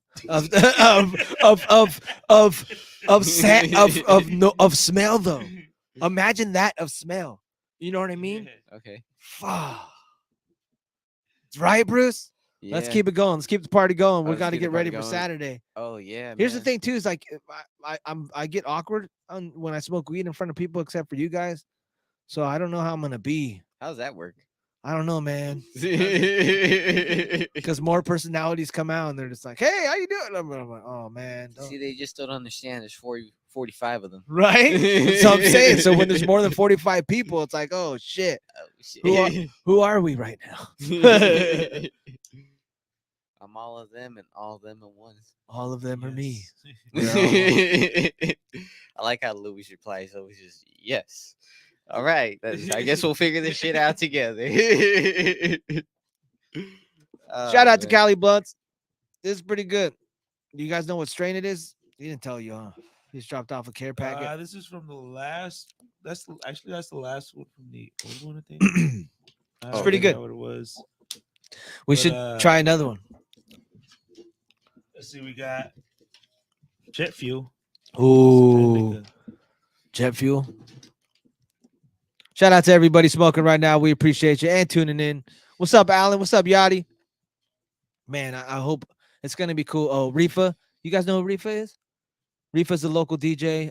smell though. Imagine that of smell. You know what I mean? Okay. Fuck. Right, Bruce? Yeah. Let's keep it going. Let's keep the party going. We Let's got to keep the get ready party for going. Saturday. Oh yeah. Here's the man. thing too, is like I get awkward when I smoke weed in front of people, except for you guys. So I don't know how I'm gonna be. How's that work? I don't know, man. See, Because more personalities come out and they're just like, hey, how you doing? I'm like, oh man. they just don't understand. There's 45 of them. Right? That's what I'm saying. So when there's more than 45 people, it's like, oh shit. Oh, shit. Who are we right now? I'm all of them and all of them at once. All of them are me. I like how Louis replies always just yes. All right. I guess we'll figure this shit out together. Shout out to Cali Blunts. This is pretty good. Do you guys know what strain it is? He didn't tell you, huh? He just dropped off a care packet. This is from the last. That's the last one from the old one, I think. It's pretty good. What it was. We should try another one. Let's see. We got jet fuel. Ooh, jet fuel. Shout out to everybody smoking right now. We appreciate you and tuning in. What's up, Alan? What's up, Yachty? Man, I hope it's gonna be cool. Oh, Rifa, you guys know who Rifa is? Rifa's a local DJ,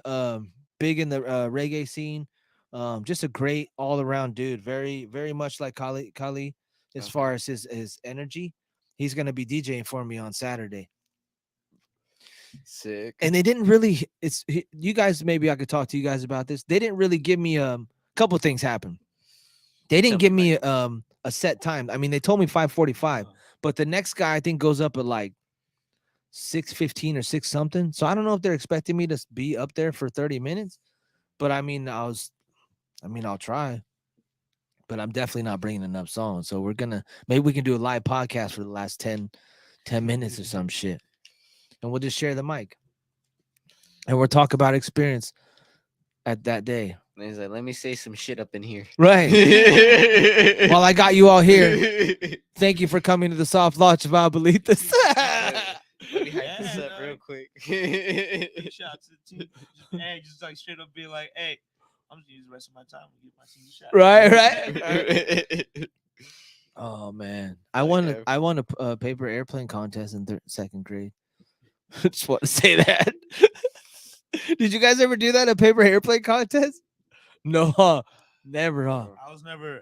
big in the reggae scene. Just a great all-around dude. Very, very much like Kali as far as his energy. He's gonna be DJing for me on Saturday. Sick. And they didn't really. You guys. Maybe I could talk to you guys about this. They didn't really give me couple things happened. They didn't give me a set time. I mean, they told me 5:45, but the next guy I think goes up at like 6:15 or 6 something. So I don't know if they're expecting me to be up there for 30 minutes. But I mean, I'll try. But I'm definitely not bringing enough songs. So maybe we can do a live podcast for the last 10 minutes or some shit. And we'll just share the mic. And we'll talk about experience at that day. And he's like, let me say some shit up in here. Right. While I got you all here, thank you for coming to the soft launch of Abuelitas. Let me hype this up real quick. Shout to the team. Hey, just like straight up be like, hey, I'm just gonna use the rest of my time to get my team shot. Right. Oh man, I won a paper airplane contest in second grade. Just want to say that. Did you guys ever do that? A paper airplane contest? No, huh? Never, huh? I was never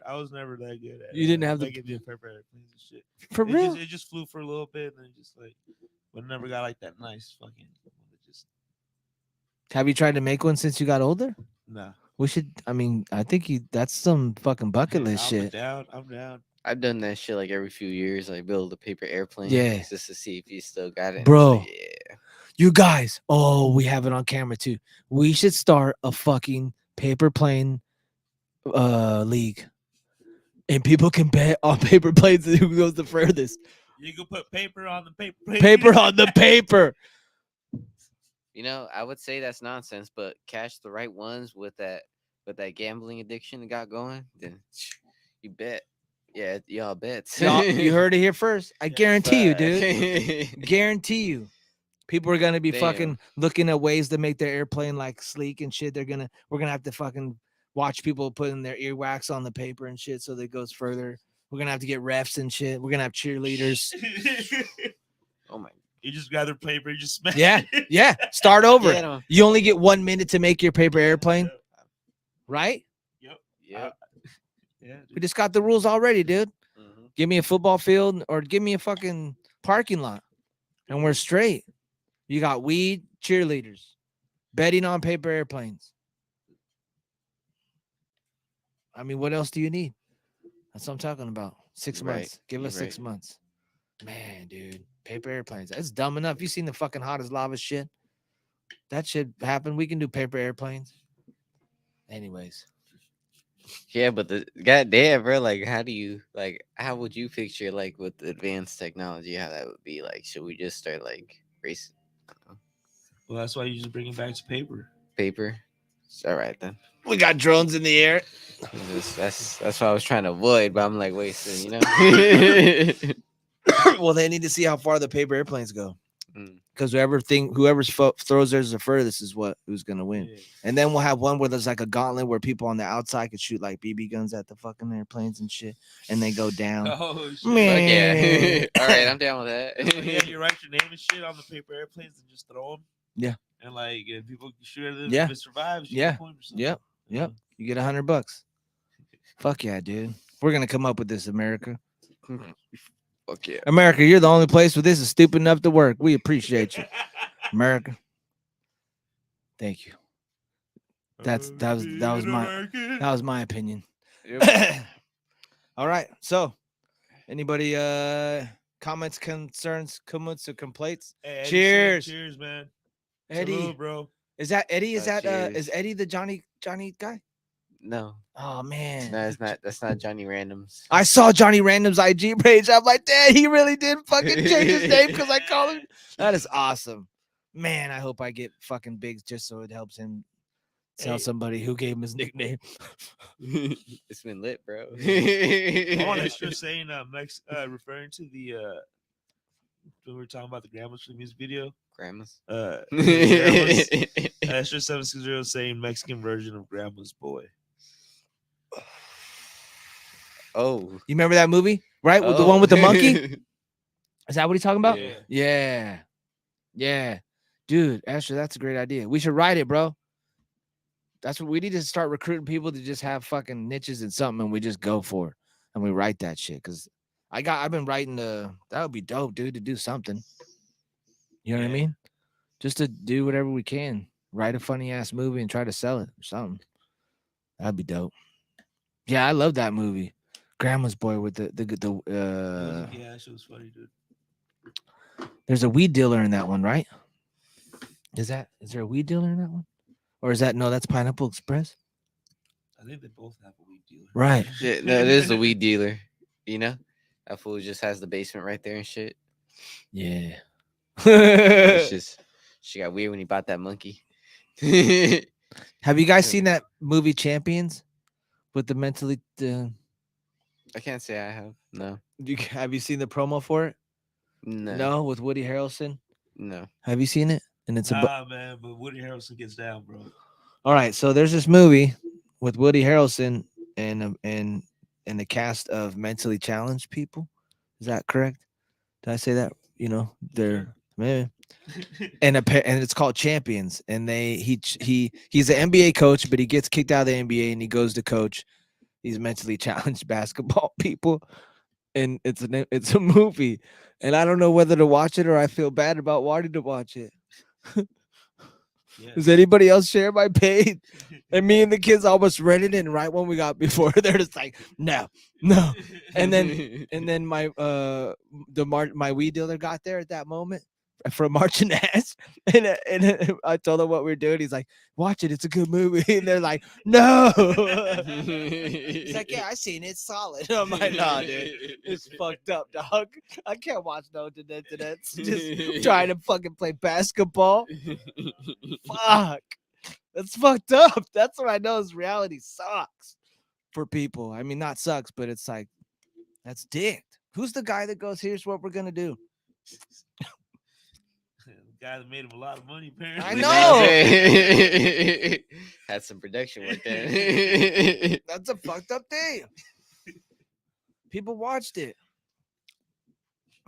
that good at. You didn't have the making the paper airplanes and shit. for real. It just flew for a little bit and then just like, but it never got like that nice fucking. Just Have you tried to make one since you got older? nah. We should. I mean, I think you. That's some fucking bucket list I'm shit. down. I'm down. I've done that shit like every few years, like build a paper airplane. Yeah. Just to see if you still got it. Bro. Like, yeah. You guys. Oh, we have it on camera too. We should start a fucking paper plane league, and people can bet on paper planes who goes the furthest. You can put paper on the paper. Paper on the paper. You know, I would say that's nonsense, but catch the right ones with that gambling addiction that got going, then you bet. Yeah, y'all bet. Y'all, you heard it here first. I guarantee you, dude. dude. Guarantee you. People are gonna be Damn. fucking looking at ways to make their airplane like sleek and shit. We're gonna have to fucking watch people putting their earwax on the paper and shit so that it goes further. We're gonna have to get refs and shit. We're gonna have cheerleaders. Oh my. You just gather paper. You just smash. Yeah, it. yeah. Start over. Get 'em. You only get 1 minute to make your paper airplane, right? Yep. Yep. Yeah. We Dude. just got the rules already, dude. Mhm. Give me a football field or give me a fucking parking lot, and we're straight. You got weed, cheerleaders, betting on paper airplanes. I mean, what else do you need? That's what I'm talking about. 6 Right. months. Give us You're 6 right. months. Man, dude. Paper airplanes. That's dumb enough. You seen the fucking hot as lava shit? That shit happened. We can do paper airplanes. Anyways. Yeah, but the goddamn, bro, like, how would you picture, like, with advanced technology, how that would be? Like, should we just start, like, racing Well, that's why you just bring it back to paper. paper? It's all right, then. We got drones in the air. That's what I was trying to avoid, but I'm like, wait, so, you know? Well, they need to see how far the paper airplanes go. Mm. Because whoever throws theirs the furthest is who's gonna win. Yeah. And then we'll have one where there's like a gauntlet where people on the outside could shoot like BB guns at the fucking airplanes and shit, and they go down. Oh shit. Fuck yeah. Man. All right, I'm down with that. Yeah, you write your name and shit on the paper airplanes and just throw them. Yeah. And like, and people shoot at it. Yeah. If it survives, you Yeah. get a point or something. Yep. Yep. You get $100. Fuck yeah, dude. We're gonna come up with this, America. Fuck yeah. America, you're the only place where this is stupid enough to work. We appreciate you, America. Thank you. That was my opinion. Yep. All right. So, anybody comments, concerns, comments, or complaints? Hey, Eddie, Cheers. Cheers, man. Eddie, Salute, bro. is that Eddie? Is that Cheers. is Eddie the Johnny guy? No, Oh man. no, it's not. That's not Johnny Randoms. I saw Johnny Random's IG page. I'm like, damn, he really did fucking change his name because I call him. That is awesome. Man, I hope I get fucking big just so it helps him tell Hey. somebody who gave him his nickname. It's been lit, bro. I want to just saying, referring to the when we were talking about the grandmas for the music video. Grandmas. Grandmas, Extra 760 saying Mexican version of Grandma's Boy. Oh, You remember that movie? Right? With the one with the monkey? Is that what he's talking about? Yeah. Yeah. Yeah. Dude, Asher, that's a great idea. We should write it, bro. That's what we need to start recruiting people to just have fucking niches and something and we just go for it. And we write that shit. Cause I've been writing that would be dope, dude, to do something. You know what I Yeah. mean? Just to do whatever we can. Write a funny ass movie and try to sell it or something. That'd be dope. Yeah, I love that movie. Grandma's Boy with Yeah, that shit was funny, dude. there's a weed dealer in that one, right? Is there a weed dealer in that one? Or is that no, that's Pineapple Express? I think they both have a weed dealer. Right. yeah, no, it is the weed dealer. You know, that fool just has the basement right there and shit. Yeah. It's just she got weird when he bought that monkey. Have you guys seen that movie Champions with the mentally I can't say I have. No, have you seen the promo for it? no, No, with Woody Harrelson. no. Have you seen it? And it's about Nah, man, but Woody Harrelson gets down, bro. all right. So there's this movie with Woody Harrelson and the cast of mentally challenged people. Is that correct? Did I say that? You know, they're man. And it's called Champions. And he's an NBA coach, but he gets kicked out of the NBA and he goes to coach these mentally challenged basketball people. And it's a movie, and I don't know whether to watch it or I feel bad about wanting to watch it. Does anybody else share my page? And me and the kids almost read it in right when we got before. They're just like, no. And then my my weed dealer got there at that moment from marching ass, and I told him what we were doing. He's like, watch it, it's a good movie. And they're like, no. He's like, yeah, I seen it, it's solid. I'm like, nah, dude, it's fucked up, dog. I can't watch no internets just trying to fucking play basketball. Fuck, that's fucked up. That's what I know is reality sucks for people. I mean, not sucks, but it's like, that's dicked. Who's the guy that goes, here's what we're gonna do? The guy that made him a lot of money, apparently. I know. Had some production work there. That's a fucked up thing. People watched it.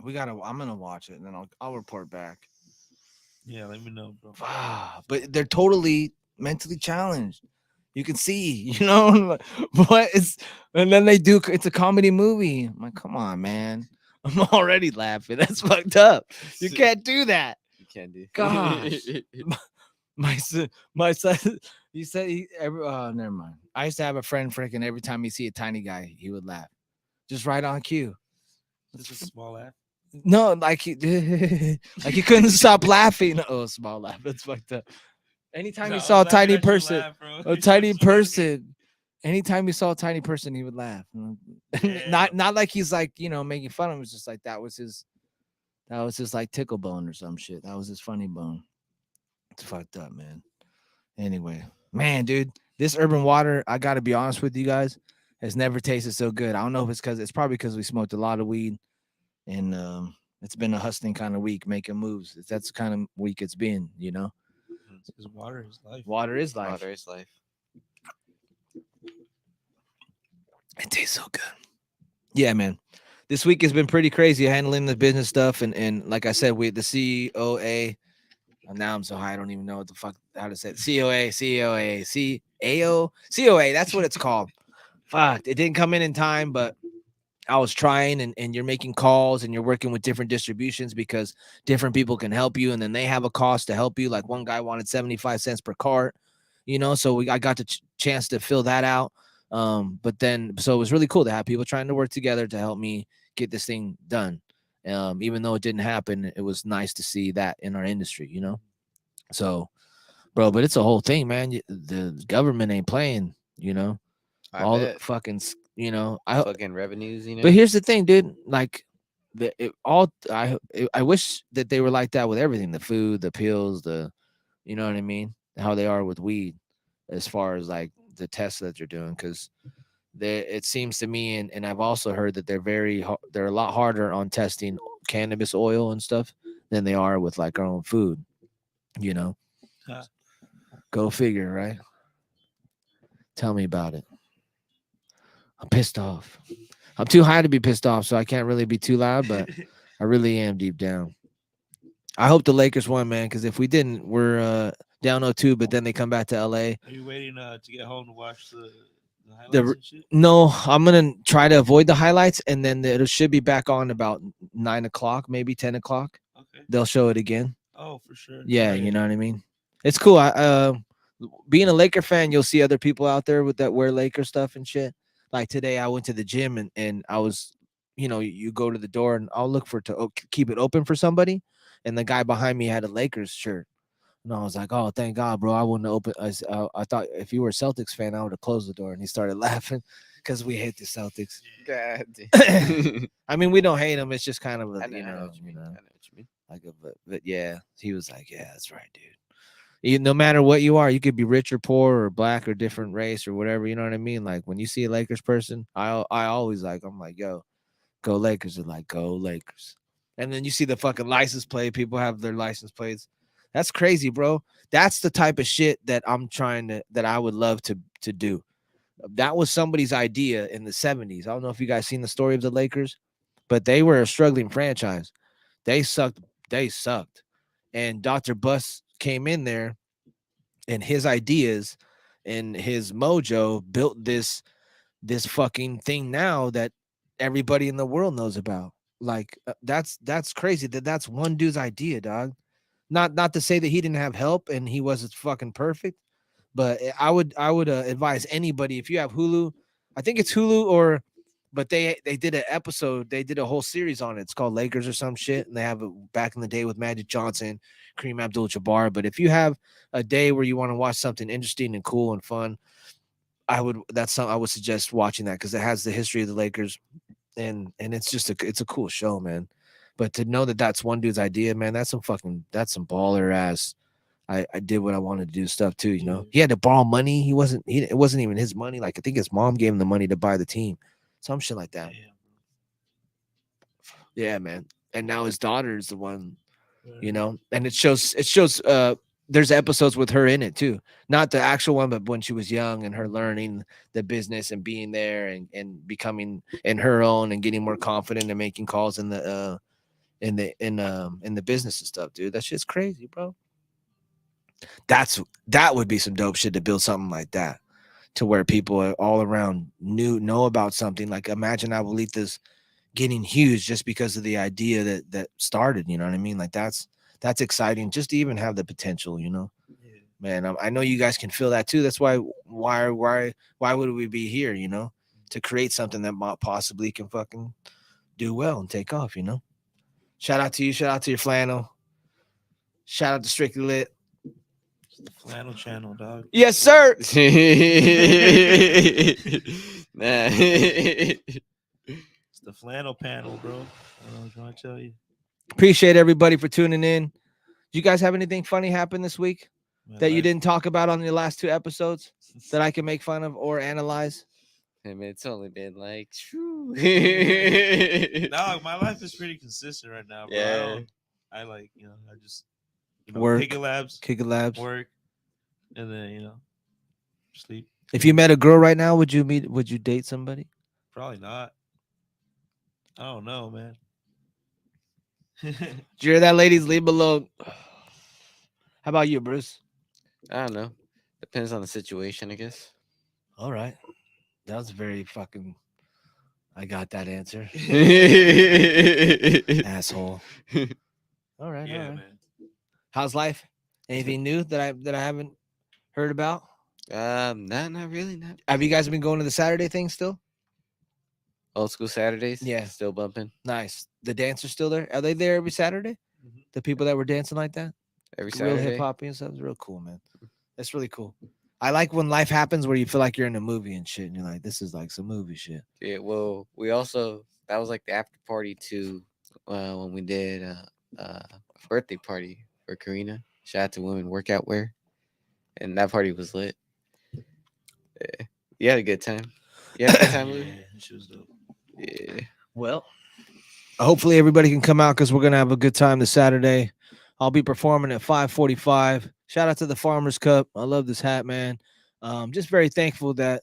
I'm gonna watch it and then I'll report back. Yeah, let me know, bro. But they're totally mentally challenged. You can see, you know, what is, and then it's a comedy movie. I'm like, come on, man. I'm already laughing. That's fucked up. You can't do that. You can't do. Gosh. my son, he said never mind. I used to have a friend freaking every time he see a tiny guy, he would laugh. Just right on cue. Just a small laugh. No, like he couldn't stop laughing. Oh, small laugh. That's fucked up. Anytime he saw a tiny person, anytime he saw a tiny person, he would laugh. Yeah. not like he's like, you know, making fun of him. It's just like that was his like tickle bone or some shit. That was his funny bone. It's fucked up, man. Anyway, man, dude, this urban water, I gotta be honest with you guys, has never tasted so good. I don't know if it's probably because we smoked a lot of weed, and it's been a hustling kind of week, making moves. That's the kind of week it's been, you know. Because water is life. Water is life. Water is life. It tastes so good. Yeah, man. This week has been pretty crazy handling the business stuff, and like I said, the COA. Now I'm so high, I don't even know what the fuck how to say it. COA. That's what it's called. Fuck, it didn't come in time, but I was trying, and you're making calls and you're working with different distributions because different people can help you, and then they have a cost to help you. Like one guy wanted 75 cents per cart, you know, so I got the chance to fill that out. But then, so it was really cool to have people trying to work together to help me get this thing done. Even though it didn't happen, it was nice to see that in our industry, you know? So, bro, but it's a whole thing, man. The government ain't playing, you know? All the fucking, you know, fucking revenues, you know. But here's the thing, dude. Like, I wish that they were like that with everything, the food, the pills, you know what I mean? How they are with weed, as far as like the tests that they're doing, because it seems to me, and I've also heard that they're a lot harder on testing cannabis oil and stuff than they are with like our own food, you know. Go figure, right? Tell me about it. I'm pissed off. I'm too high to be pissed off, so I can't really be too loud, but I really am deep down. I hope the Lakers won, man, because if we didn't, we're down 0-2, but then they come back to LA. Are you waiting to get home to watch the highlights and shit? No, I'm gonna try to avoid the highlights, and then it should be back on about 9 o'clock, maybe 10 o'clock. Okay. They'll show it again. Oh, for sure. Yeah, you know what I mean? It's cool. Being a Laker fan, you'll see other people out there that wear Laker stuff and shit. Like today, I went to the gym and I was, you know, you go to the door and I'll look keep it open for somebody, and the guy behind me had a Lakers shirt, and I was like, oh, thank God, bro. I wouldn't open. I thought if you were a Celtics fan, I would have closed the door. And he started laughing because we hate the Celtics. God. I mean, we don't hate them. It's just kind of I know what you mean. like but yeah, he was like, yeah, that's right, dude. No matter what you are, you could be rich or poor or black or different race or whatever. You know what I mean? Like when you see a Lakers person, I always I'm like, yo, go Lakers. They're like, go Lakers. And then you see the fucking license plate. People have their license plates. That's crazy, bro. That's the type of shit that that I would love to do. That was somebody's idea in the 70s. I don't know if you guys seen the story of the Lakers, but they were a struggling franchise. They sucked they sucked. And Dr. Bus came in there, and his ideas and his mojo built this fucking thing now that everybody in the world knows about. Like that's crazy that that's one dude's idea, dog. Not to say that he didn't have help and he wasn't fucking perfect, but I would advise anybody, if you have Hulu, I think it's Hulu, or but they did an episode, they did a whole series on it. It's called Lakers or some shit, and they have it back in the day with Magic Johnson, Kareem Abdul-Jabbar. But if you have a day where you want to watch something interesting and cool and fun, I would suggest watching that, because it has the history of the Lakers, and it's just it's a cool show, man. But to know that that's one dude's idea, man, that's some baller ass. I did what I wanted to do stuff too, you know. He had to borrow money. It wasn't even his money. Like I think his mom gave him the money to buy the team, some shit like that. Yeah, man. And now his daughter is the one, you know. And it shows there's episodes with her in it too. Not the actual one, but when she was young and her learning the business and being there and becoming in her own and getting more confident and making calls in the business and stuff, dude. That shit's crazy, bro. That would be some dope shit to build something like that, to where people all around know about something. Like imagine Abuelita's getting huge just because of the idea that started, you know what I mean? Like that's exciting, just to even have the potential, you know. Man, I know you guys can feel that too. That's why would we be here, you know, to create something that possibly can fucking do well and take off, you know. Shout out to you, shout out to your flannel, shout out to Strictly Lit. It's the flannel channel, dog. Yes, sir. Nah. It's the flannel panel, bro. I don't know what I'm trying to tell you. Appreciate everybody for tuning in. Do you guys have anything funny happen this week that you life- didn't talk about on the last 2 episodes that I can make fun of or analyze? I mean, it's only been like, Dog, my life is pretty consistent right now, bro. Yeah. I like, you know, I just Work, kick it labs, work, and then sleep. If you met a girl right now, would you date somebody? Probably not. I don't know, man. Did you hear that, ladies? Leave below. How about you, Bruce? I don't know. Depends on the situation, I guess. All right. That was very fucking. I got that answer. Asshole. All right. Yeah, all right. man. How's life? Anything new that I haven't heard about? Not really. Not Have you guys been going to the Saturday thing still? old school Saturdays. Yeah. Still bumping Nice. The dancers still there? Are they there every Saturday? Mhm. The people that were dancing like that? every Real Saturday. hip hop and stuff. It's real cool, man. That's really cool. I like when life happens where you feel like you're in a movie and shit, and you're like, this is like some movie shit. Yeah. Well, we also that was like the after party to when we did a birthday party for Karina. Shout out to Women Workout Wear, and that party was lit. Yeah. You had a good time. You had a good time, Yeah, Louis? she was dope. Yeah. Well, hopefully everybody can come out because we're gonna have a good time this Saturday. I'll be performing at 5:45. Shout out to the Farmers Cup. I love this hat, man. Just very thankful that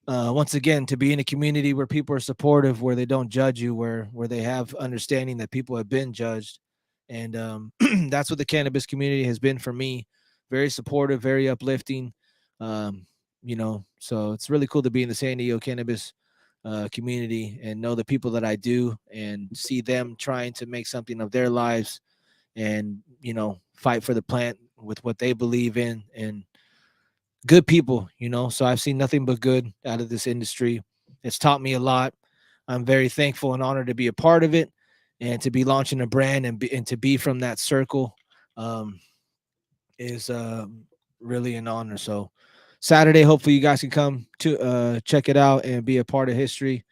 once again to be in a community where people are supportive, where they don't judge you, where they have understanding that people have been judged, and that's what the cannabis community has been for me. Very supportive, very uplifting. You know, so it's really cool to be in the San Diego cannabis community and know the people that I do and see them trying to make something of their lives and, you know, fight for the plant with what they believe in, and good people, you know. So I've seen nothing but good out of this industry. It's taught me a lot. I'm very thankful and honored to be a part of it and to be launching a brand and to be from that circle is really an honor. So Saturday, hopefully you guys can come to check it out and be a part of history.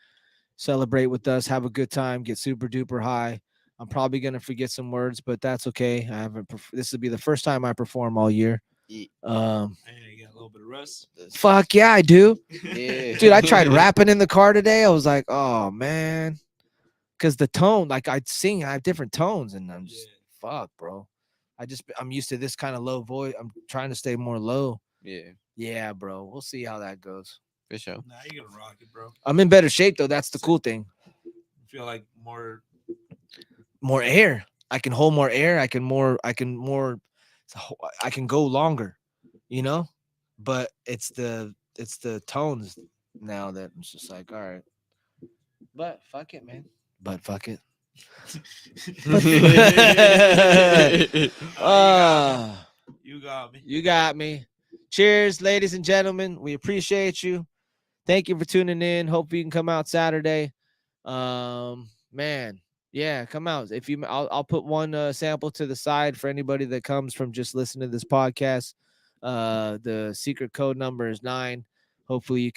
Celebrate with us, have a good time, get super duper high. I'm probably gonna forget some words, but that's okay. I haven't. This will be the first time I perform all year. Yeah. Hey, you got a little bit of rust. Fuck yeah, I do, Yeah. dude. I tried rapping in the car today. I was like, oh man, because the tone, like I have different tones, and I'm just fuck, bro. I'm used to this kind of low voice. I'm trying to stay more low. Yeah, bro. We'll see how that goes. For sure. Nah, you're gonna rock it, bro. I'm in better shape though. That's the cool thing. I feel like more More air. I can hold more air. I can go longer, you know. But it's the tones now that I'm just like, all right. But fuck it, man. But fuck it. You got me. You got me. Cheers, ladies and gentlemen. We appreciate you. Thank you for tuning in. Hope you can come out Saturday. Man, yeah, come out. If you, I'll put one sample to the side for anybody that comes from just listening to this podcast. The secret code number is 9. Hopefully you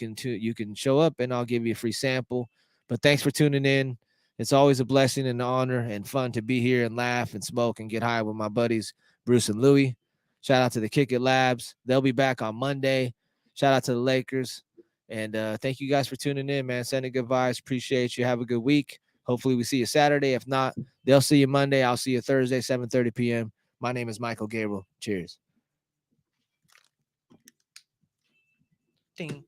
can show up and I'll give you a free sample. But thanks for tuning in. It's always a blessing and an honor and fun to be here and laugh and smoke and get high with my buddies Bruce and Louie. Shout out to the Kick It Labs. They'll be back on Monday. Shout out to the Lakers. And thank you guys for tuning in, man. Sending good vibes. Appreciate you. Have a good week. Hopefully we see you Saturday. If not, they'll see you Monday. I'll see you Thursday, 7:30 p.m. My name is Michael Gabriel. Cheers. Ding.